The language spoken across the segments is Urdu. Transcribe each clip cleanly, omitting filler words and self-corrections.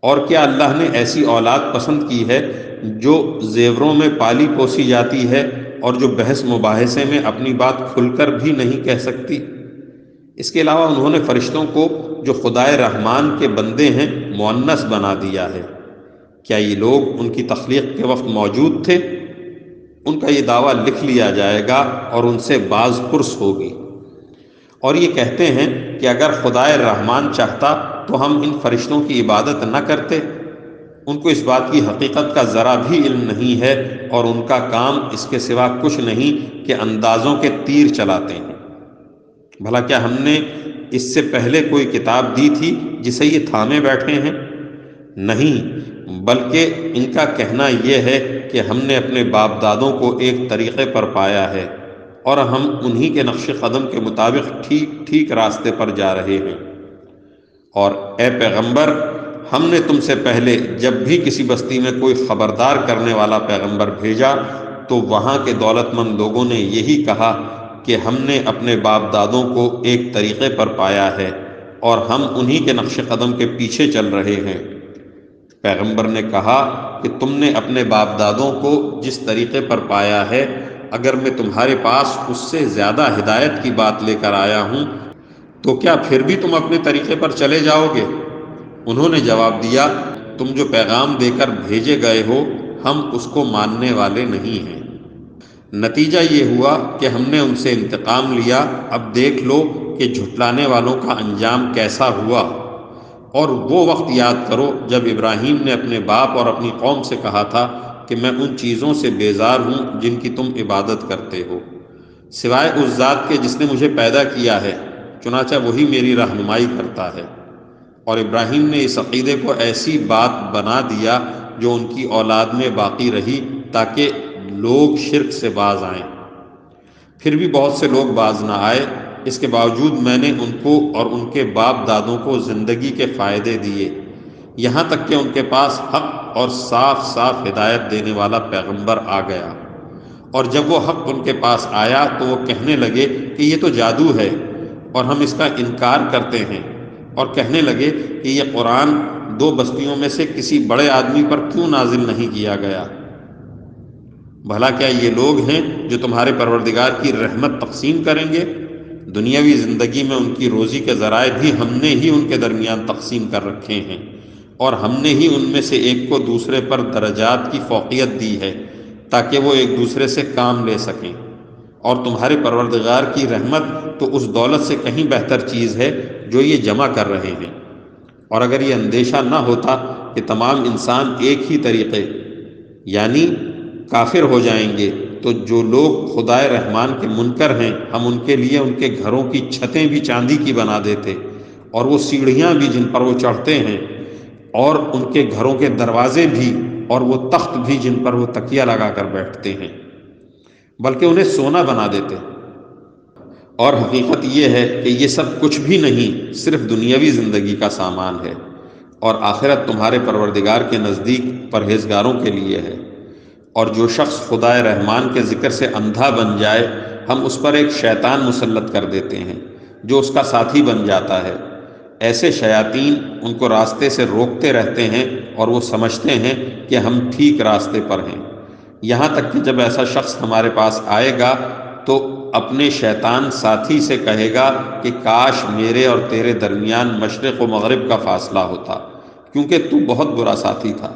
اور کیا اللہ نے ایسی اولاد پسند کی ہے جو زیوروں میں پالی پوسی جاتی ہے اور جو بحث مباحثے میں اپنی بات کھل کر بھی نہیں کہہ سکتی؟ اس کے علاوہ انہوں نے فرشتوں کو جو خدائے رحمان کے بندے ہیں مؤنث بنا دیا ہے۔ کیا یہ لوگ ان کی تخلیق کے وقت موجود تھے؟ ان کا یہ دعویٰ لکھ لیا جائے گا اور ان سے باز پرس ہوگی۔ اور یہ کہتے ہیں کہ اگر خدائے رحمان چاہتا تو ہم ان فرشتوں کی عبادت نہ کرتے۔ ان کو اس بات کی حقیقت کا ذرا بھی علم نہیں ہے، اور ان کا کام اس کے سوا کچھ نہیں کہ اندازوں کے تیر چلاتے ہیں۔ بھلا کیا ہم نے اس سے پہلے کوئی کتاب دی تھی جسے یہ تھامے بیٹھے ہیں؟ نہیں، بلکہ ان کا کہنا یہ ہے کہ ہم نے اپنے باپ دادوں کو ایک طریقے پر پایا ہے اور ہم انہی کے نقش قدم کے مطابق ٹھیک ٹھیک راستے پر جا رہے ہیں۔ اور اے پیغمبر، ہم نے تم سے پہلے جب بھی کسی بستی میں کوئی خبردار کرنے والا پیغمبر بھیجا تو وہاں کے دولت مند لوگوں نے یہی کہا کہ ہم نے اپنے باپ دادوں کو ایک طریقے پر پایا ہے اور ہم انہی کے نقش قدم کے پیچھے چل رہے ہیں۔ پیغمبر نے کہا کہ تم نے اپنے باپ دادوں کو جس طریقے پر پایا ہے، اگر میں تمہارے پاس اس سے زیادہ ہدایت کی بات لے کر آیا ہوں تو کیا پھر بھی تم اپنے طریقے پر چلے جاؤ گے؟ انہوں نے جواب دیا، تم جو پیغام دے کر بھیجے گئے ہو ہم اس کو ماننے والے نہیں ہیں۔ نتیجہ یہ ہوا کہ ہم نے ان سے انتقام لیا۔ اب دیکھ لو کہ جھٹلانے والوں کا انجام کیسا ہوا۔ اور وہ وقت یاد کرو جب ابراہیم نے اپنے باپ اور اپنی قوم سے کہا تھا کہ میں ان چیزوں سے بیزار ہوں جن کی تم عبادت کرتے ہو، سوائے اس ذات کے جس نے مجھے پیدا کیا ہے، چنانچہ وہی میری رہنمائی کرتا ہے۔ اور ابراہیم نے اس عقیدے کو ایسی بات بنا دیا جو ان کی اولاد میں باقی رہی تاکہ لوگ شرک سے باز آئیں۔ پھر بھی بہت سے لوگ باز نہ آئے، اس کے باوجود میں نے ان کو اور ان کے باپ دادوں کو زندگی کے فائدے دیے، یہاں تک کہ ان کے پاس حق اور صاف صاف ہدایت دینے والا پیغمبر آ گیا۔ اور جب وہ حق ان کے پاس آیا تو وہ کہنے لگے کہ یہ تو جادو ہے اور ہم اس کا انکار کرتے ہیں، اور کہنے لگے کہ یہ قرآن دو بستیوں میں سے کسی بڑے آدمی پر کیوں نازل نہیں کیا گیا؟ بھلا کیا یہ لوگ ہیں جو تمہارے پروردگار کی رحمت تقسیم کریں گے؟ دنیاوی زندگی میں ان کی روزی کے ذرائع بھی ہم نے ہی ان کے درمیان تقسیم کر رکھے ہیں، اور ہم نے ہی ان میں سے ایک کو دوسرے پر درجات کی فوقیت دی ہے تاکہ وہ ایک دوسرے سے کام لے سکیں۔ اور تمہارے پروردگار کی رحمت تو اس دولت سے کہیں بہتر چیز ہے جو یہ جمع کر رہے ہیں۔ اور اگر یہ اندیشہ نہ ہوتا کہ تمام انسان ایک ہی طریقے یعنی کافر ہو جائیں گے تو جو لوگ خدائے رحمان کے منکر ہیں ہم ان کے لیے ان کے گھروں کی چھتیں بھی چاندی کی بنا دیتے، اور وہ سیڑھیاں بھی جن پر وہ چڑھتے ہیں، اور ان کے گھروں کے دروازے بھی، اور وہ تخت بھی جن پر وہ تکیہ لگا کر بیٹھتے ہیں، بلکہ انہیں سونا بنا دیتے۔ اور حقیقت یہ ہے کہ یہ سب کچھ بھی نہیں، صرف دنیاوی زندگی کا سامان ہے، اور آخرت تمہارے پروردگار کے نزدیک پرہیزگاروں کے لیے ہے۔ اور جو شخص خدائے رحمان کے ذکر سے اندھا بن جائے ہم اس پر ایک شیطان مسلط کر دیتے ہیں جو اس کا ساتھی بن جاتا ہے۔ ایسے شیاطین ان کو راستے سے روکتے رہتے ہیں اور وہ سمجھتے ہیں کہ ہم ٹھیک راستے پر ہیں، یہاں تک کہ جب ایسا شخص ہمارے پاس آئے گا تو اپنے شیطان ساتھی سے کہے گا کہ کاش میرے اور تیرے درمیان مشرق و مغرب کا فاصلہ ہوتا، کیونکہ تو بہت برا ساتھی تھا۔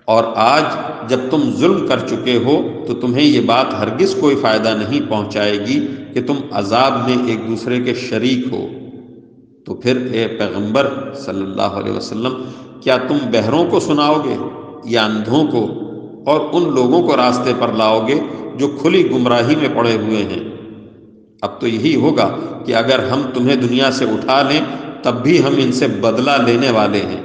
اور آج جب تم ظلم کر چکے ہو تو تمہیں یہ بات ہرگز کوئی فائدہ نہیں پہنچائے گی کہ تم عذاب میں ایک دوسرے کے شریک ہو۔ تو پھر اے پیغمبر صلی اللہ علیہ وسلم، کیا تم بہروں کو سناؤ گے یا اندھوں کو، اور ان لوگوں کو راستے پر لاؤ گے جو کھلی گمراہی میں پڑے ہوئے ہیں؟ اب تو یہی ہوگا کہ اگر ہم تمہیں دنیا سے اٹھا لیں تب بھی ہم ان سے بدلہ لینے والے ہیں،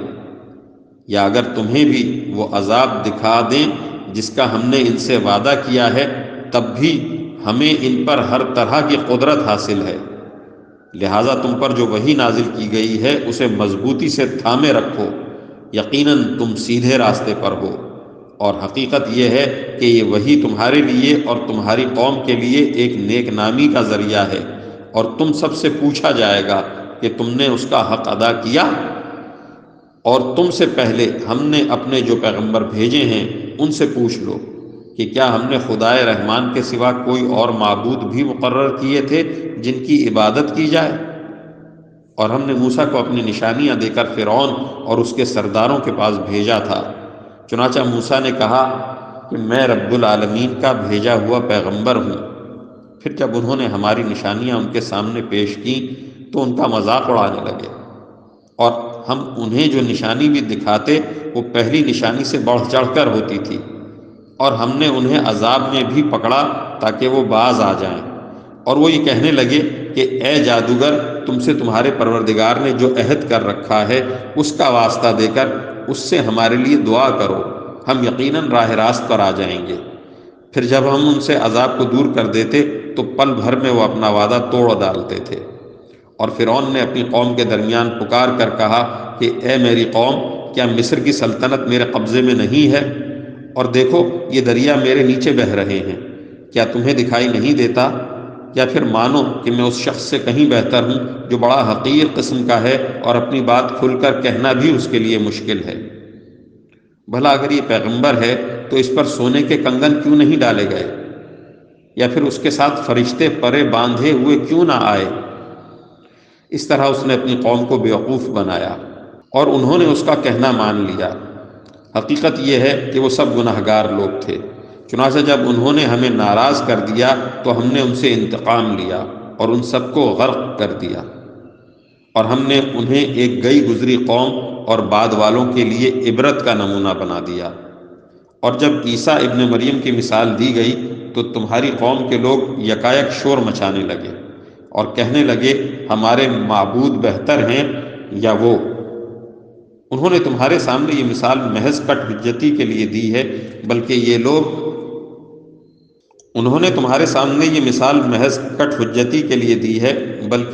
یا اگر تمہیں بھی وہ عذاب دکھا دیں جس کا ہم نے ان سے وعدہ کیا ہے تب بھی ہمیں ان پر ہر طرح کی قدرت حاصل ہے، لہٰذا تم پر جو وحی نازل کی گئی ہے اسے مضبوطی سے تھامے رکھو، یقیناً تم سیدھے راستے پر ہو۔ اور حقیقت یہ ہے کہ یہ وحی تمہارے لیے اور تمہاری قوم کے لیے ایک نیک نامی کا ذریعہ ہے، اور تم سب سے پوچھا جائے گا کہ تم نے اس کا حق ادا کیا۔ اور تم سے پہلے ہم نے اپنے جو پیغمبر بھیجے ہیں ان سے پوچھ لو کہ کیا ہم نے خدائے رحمان کے سوا کوئی اور معبود بھی مقرر کیے تھے جن کی عبادت کی جائے؟ اور ہم نے موسیٰ کو اپنی نشانیاں دے کر فرعون اور اس کے سرداروں کے پاس بھیجا تھا۔ چنانچہ موسیٰ نے کہا کہ میں رب العالمین کا بھیجا ہوا پیغمبر ہوں۔ پھر جب انہوں نے ہماری نشانیاں ان کے سامنے پیش کیں تو ان کا مذاق اڑانے لگے، اور ہم انہیں جو نشانی بھی دکھاتے وہ پہلی نشانی سے بڑھ چڑھ کر ہوتی تھی، اور ہم نے انہیں عذاب میں بھی پکڑا تاکہ وہ باز آ جائیں، اور وہ یہ کہنے لگے کہ اے جادوگر، تم سے تمہارے پروردگار نے جو عہد کر رکھا ہے اس کا واسطہ دے کر اس سے ہمارے لیے دعا کرو، ہم یقیناً راہ راست پر آ جائیں گے۔ پھر جب ہم ان سے عذاب کو دور کر دیتے تو پل بھر میں وہ اپنا وعدہ توڑ ڈالتے تھے۔ اور فرعون نے اپنی قوم کے درمیان پکار کر کہا کہ اے میری قوم، کیا مصر کی سلطنت میرے قبضے میں نہیں ہے؟ اور دیکھو یہ دریا میرے نیچے بہہ رہے ہیں، کیا تمہیں دکھائی نہیں دیتا؟ یا پھر مانو کہ میں اس شخص سے کہیں بہتر ہوں جو بڑا حقیر قسم کا ہے اور اپنی بات کھل کر کہنا بھی اس کے لیے مشکل ہے۔ بھلا اگر یہ پیغمبر ہے تو اس پر سونے کے کنگن کیوں نہیں ڈالے گئے؟ یا پھر اس کے ساتھ فرشتے پرے باندھے ہوئے کیوں نہ آئے؟ اس طرح اس نے اپنی قوم کو بیوقوف بنایا اور انہوں نے اس کا کہنا مان لیا۔ حقیقت یہ ہے کہ وہ سب گناہگار لوگ تھے۔ چنانچہ جب انہوں نے ہمیں ناراض کر دیا تو ہم نے ان سے انتقام لیا اور ان سب کو غرق کر دیا، اور ہم نے انہیں ایک گئی گزری قوم اور بعد والوں کے لیے عبرت کا نمونہ بنا دیا۔ اور جب عیسیٰ ابن مریم کی مثال دی گئی تو تمہاری قوم کے لوگ یکایک شور مچانے لگے اور کہنے لگے ہمارے معبود بہتر ہیں یا وہ۔ انہوں نے تمہارے سامنے یہ مثال محض کٹ حجتی کے لیے دی ہے، بلکہ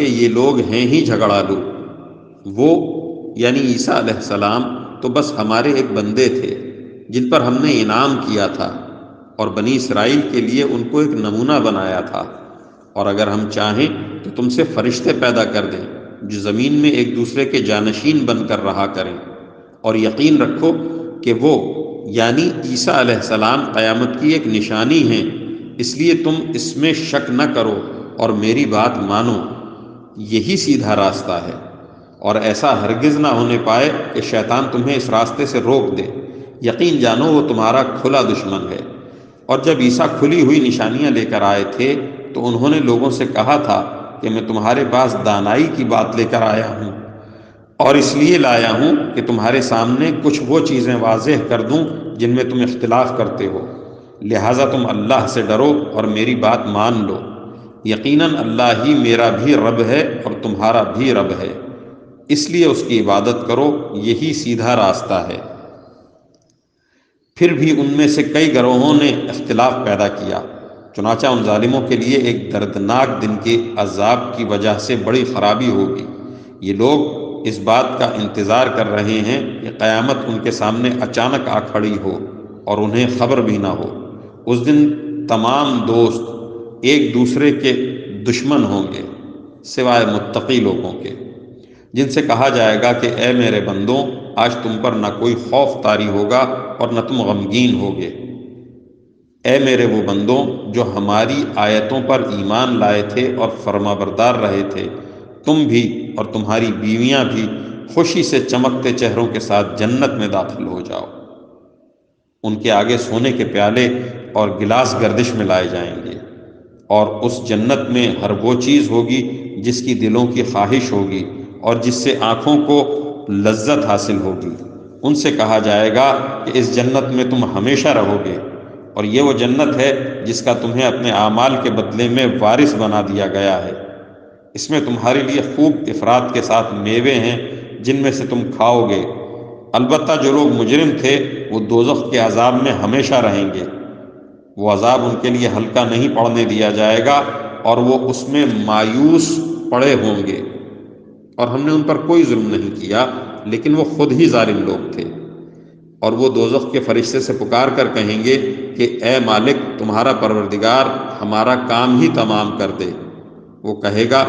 یہ لوگ ہیں ہی جھگڑالو۔ وہ یعنی عیسیٰ علیہ السلام تو بس ہمارے ایک بندے تھے جن پر ہم نے انعام کیا تھا، اور بنی اسرائیل کے لیے ان کو ایک نمونہ بنایا تھا۔ اور اگر ہم چاہیں تو تم سے فرشتے پیدا کر دیں جو زمین میں ایک دوسرے کے جانشین بن کر رہا کریں، اور یقین رکھو کہ وہ یعنی عیسیٰ علیہ السلام قیامت کی ایک نشانی ہیں، اس لیے تم اس میں شک نہ کرو اور میری بات مانو، یہی سیدھا راستہ ہے۔ اور ایسا ہرگز نہ ہونے پائے کہ شیطان تمہیں اس راستے سے روک دے، یقین جانو وہ تمہارا کھلا دشمن ہے۔ اور جب عیسیٰ کھلی ہوئی نشانیاں لے کر آئے تھے تو انہوں نے لوگوں سے کہا تھا کہ میں تمہارے پاس دانائی کی بات لے کر آیا ہوں، اور اس لیے لایا ہوں کہ تمہارے سامنے کچھ وہ چیزیں واضح کر دوں جن میں تم اختلاف کرتے ہو، لہٰذا تم اللہ سے ڈرو اور میری بات مان لو۔ یقیناً اللہ ہی میرا بھی رب ہے اور تمہارا بھی رب ہے، اس لیے اس کی عبادت کرو، یہی سیدھا راستہ ہے۔ پھر بھی ان میں سے کئی گروہوں نے اختلاف پیدا کیا، چنانچہ ان ظالموں کے لیے ایک دردناک دن کے عذاب کی وجہ سے بڑی خرابی ہوگی۔ یہ لوگ اس بات کا انتظار کر رہے ہیں کہ قیامت ان کے سامنے اچانک آ کھڑی ہو اور انہیں خبر بھی نہ ہو۔ اس دن تمام دوست ایک دوسرے کے دشمن ہوں گے سوائے متقی لوگوں کے، جن سے کہا جائے گا کہ اے میرے بندوں، آج تم پر نہ کوئی خوف طاری ہوگا اور نہ تم غمگین ہوگے۔ اے میرے وہ بندوں جو ہماری آیتوں پر ایمان لائے تھے اور فرما بردار رہے تھے، تم بھی اور تمہاری بیویاں بھی خوشی سے چمکتے چہروں کے ساتھ جنت میں داخل ہو جاؤ۔ ان کے آگے سونے کے پیالے اور گلاس گردش میں لائے جائیں گے، اور اس جنت میں ہر وہ چیز ہوگی جس کی دلوں کی خواہش ہوگی اور جس سے آنکھوں کو لذت حاصل ہوگی۔ ان سے کہا جائے گا کہ اس جنت میں تم ہمیشہ رہو گے، اور یہ وہ جنت ہے جس کا تمہیں اپنے اعمال کے بدلے میں وارث بنا دیا گیا ہے۔ اس میں تمہارے لیے خوب افراد کے ساتھ میوے ہیں جن میں سے تم کھاؤ گے۔ البتہ جو لوگ مجرم تھے وہ دوزخ کے عذاب میں ہمیشہ رہیں گے، وہ عذاب ان کے لیے ہلکا نہیں پڑنے دیا جائے گا، اور وہ اس میں مایوس پڑے ہوں گے۔ اور ہم نے ان پر کوئی ظلم نہیں کیا، لیکن وہ خود ہی ظالم لوگ تھے۔ اور وہ دوزخ کے فرشتے سے پکار کر کہیں گے کہ اے مالک، تمہارا پروردگار ہمارا کام ہی تمام کر دے۔ وہ کہے گا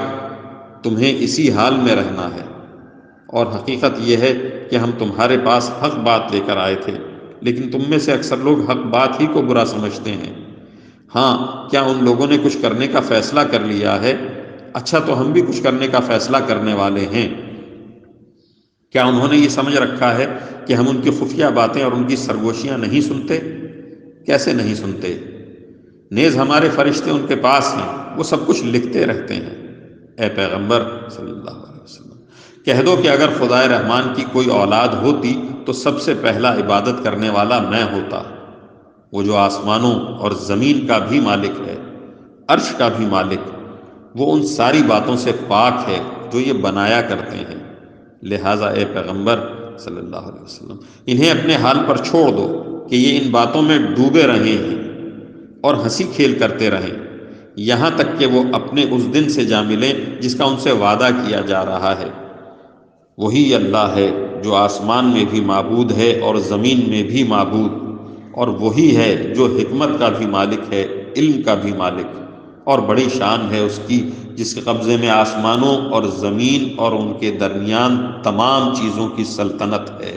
تمہیں اسی حال میں رہنا ہے، اور حقیقت یہ ہے کہ ہم تمہارے پاس حق بات لے کر آئے تھے، لیکن تم میں سے اکثر لوگ حق بات ہی کو برا سمجھتے ہیں۔ ہاں، کیا ان لوگوں نے کچھ کرنے کا فیصلہ کر لیا ہے؟ اچھا، تو ہم بھی کچھ کرنے کا فیصلہ کرنے والے ہیں۔ کیا انہوں نے یہ سمجھ رکھا ہے کہ ہم ان کی خفیہ باتیں اور ان کی سرگوشیاں نہیں سنتے؟ کیسے نہیں سنتے؟ نیز ہمارے فرشتے ان کے پاس ہیں، وہ سب کچھ لکھتے رہتے ہیں۔ اے پیغمبر صلی اللہ علیہ وسلم، کہہ دو کہ اگر خدائے رحمان کی کوئی اولاد ہوتی تو سب سے پہلا عبادت کرنے والا میں ہوتا۔ وہ جو آسمانوں اور زمین کا بھی مالک ہے، عرش کا بھی مالک، وہ ان ساری باتوں سے پاک ہے جو یہ بنایا کرتے ہیں۔ لہٰذا اے پیغمبر صلی اللہ علیہ وسلم، انہیں اپنے حال پر چھوڑ دو کہ یہ ان باتوں میں ڈوبے رہے ہیں اور ہنسی کھیل کرتے رہیں، یہاں تک کہ وہ اپنے اس دن سے جا ملیں جس کا ان سے وعدہ کیا جا رہا ہے۔ وہی اللہ ہے جو آسمان میں بھی معبود ہے اور زمین میں بھی معبود، اور وہی ہے جو حکمت کا بھی مالک ہے، علم کا بھی مالک، اور بڑی شان ہے اس کی جس کے قبضے میں آسمانوں اور زمین اور ان کے درمیان تمام چیزوں کی سلطنت ہے،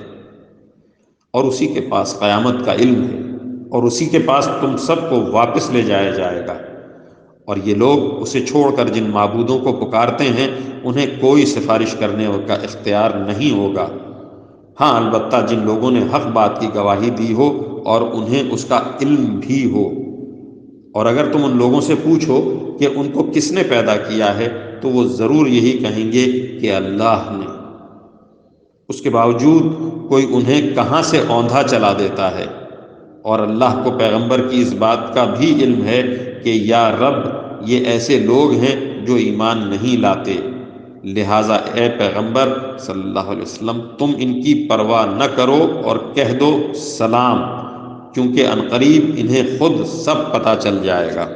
اور اسی کے پاس قیامت کا علم ہے، اور اسی کے پاس تم سب کو واپس لے جایا جائے گا۔ اور یہ لوگ اسے چھوڑ کر جن معبودوں کو پکارتے ہیں انہیں کوئی سفارش کرنے کا اختیار نہیں ہوگا۔ ہاں، البتہ جن لوگوں نے حق بات کی گواہی دی ہو اور انہیں اس کا علم بھی ہو۔ اور اگر تم ان لوگوں سے پوچھو کہ ان کو کس نے پیدا کیا ہے تو وہ ضرور یہی کہیں گے کہ اللہ نے۔ اس کے باوجود کوئی انہیں کہاں سے اوندھا چلا دیتا ہے، اور اللہ کو پیغمبر کی اس بات کا بھی علم ہے کہ یا رب، یہ ایسے لوگ ہیں جو ایمان نہیں لاتے، لہٰذا اے پیغمبر صلی اللہ علیہ وسلم تم ان کی پرواہ نہ کرو اور کہہ دو سلام، کیونکہ عنقریب انہیں خود سب پتہ چل جائے گا۔